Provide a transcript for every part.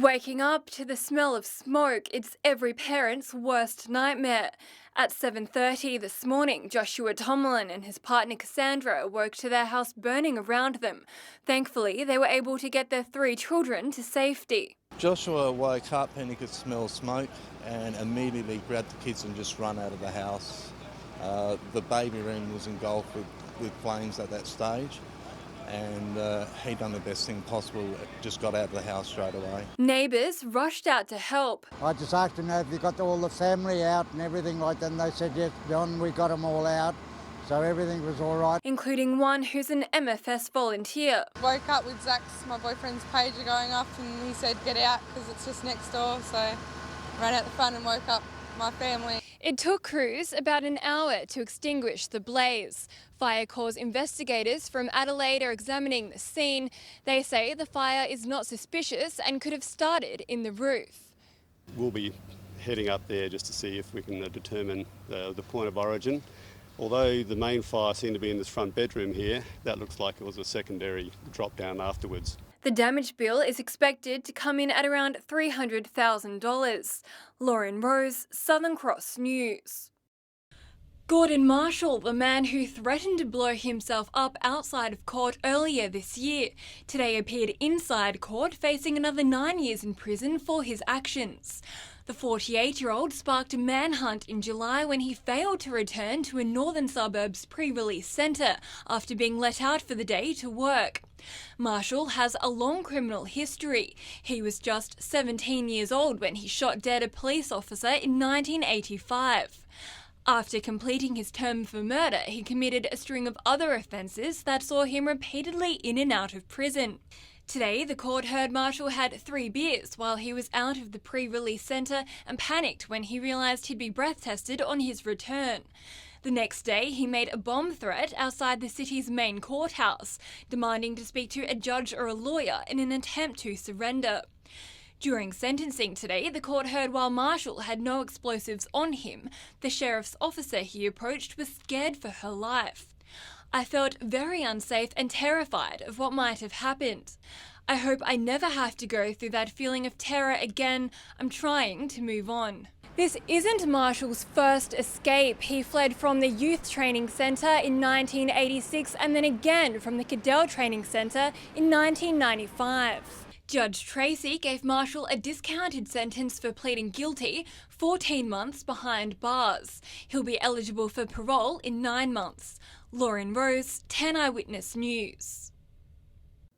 Waking up to the smell of smoke, it's every parent's worst nightmare. At 7:30 this morning, Joshua Tomlin and his partner Cassandra awoke to their house burning around them. Thankfully, they were able to get their 3 children to safety. Joshua woke up and he could smell smoke and immediately grabbed the kids and just run out of the house. The baby room was engulfed with flames at that stage. And he done the best thing possible, just got out of the house straight away. Neighbours rushed out to help. I just asked them if you got all the family out and everything like that, and they said, yes, John, we got them all out, so everything was all right. Including one who's an MFS volunteer. Woke up with Zach's, my boyfriend's pager going off, and he said get out because it's just next door, so ran out the front and woke up my family. It took crews about an hour to extinguish the blaze. Fire Corps investigators from Adelaide are examining the scene. They say the fire is not suspicious and could have started in the roof. We'll be heading up there just to see if we can determine the point of origin. Although the main fire seemed to be in this front bedroom here, that looks like it was a secondary drop down afterwards. The damage bill is expected to come in at around $300,000. Lauren Rose, Southern Cross News. Gordon Marshall, the man who threatened to blow himself up outside of court earlier this year, today appeared inside court facing another 9 years in prison for his actions. The 48-year-old sparked a manhunt in July when he failed to return to a northern suburbs pre-release centre after being let out for the day to work. Marshall has a long criminal history. He was just 17 years old when he shot dead a police officer in 1985. After completing his term for murder, he committed a string of other offences that saw him repeatedly in and out of prison. Today, the court heard Marshall had 3 beers while he was out of the pre-release centre and panicked when he realised he'd be breath tested on his return. The next day, he made a bomb threat outside the city's main courthouse, demanding to speak to a judge or a lawyer in an attempt to surrender. During sentencing today, the court heard while Marshall had no explosives on him, the sheriff's officer he approached was scared for her life. I felt very unsafe and terrified of what might have happened. I hope I never have to go through that feeling of terror again. I'm trying to move on. This isn't Marshall's first escape. He fled from the Youth Training Centre in 1986 and then again from the Cadell Training Centre in 1995. Judge Tracy gave Marshall a discounted sentence for pleading guilty, 14 months behind bars. He'll be eligible for parole in 9 months. Lauren Rose, 10 Eyewitness News.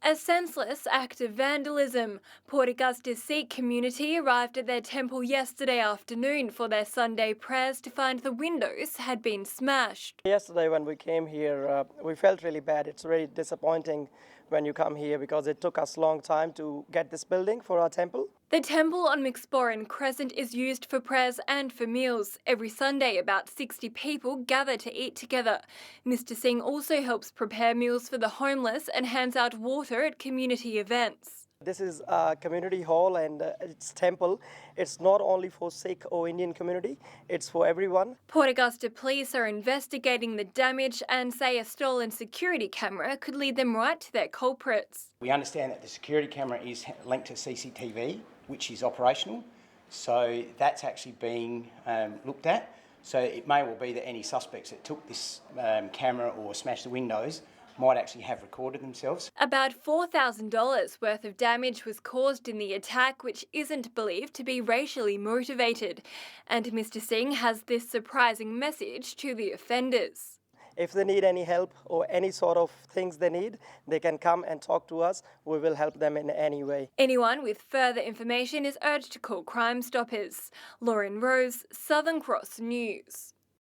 A senseless act of vandalism. Port Augusta Sikh community arrived at their temple yesterday afternoon for their Sunday prayers to find the windows had been smashed. Yesterday when we came here, we felt really bad. It's very disappointing when you come here because it took us a long time to get this building for our temple. The temple on McSporran Crescent is used for prayers and for meals. Every Sunday, about 60 people gather to eat together. Mr. Singh also helps prepare meals for the homeless and hands out water at community events. This is a community hall and it's temple. It's not only for Sikh or Indian community, it's for everyone. Port Augusta police are investigating the damage and say a stolen security camera could lead them right to their culprits. We understand that the security camera is linked to CCTV, which is operational, so that's actually being looked at. So it may well be that any suspects that took this camera or smashed the windows might actually have recorded themselves. About $4,000 worth of damage was caused in the attack, which isn't believed to be racially motivated. And Mr. Singh has this surprising message to the offenders. If they need any help or any sort of things they need, they can come and talk to us. We will help them in any way. Anyone with further information is urged to call Crime Stoppers. Lauren Rose, Southern Cross News.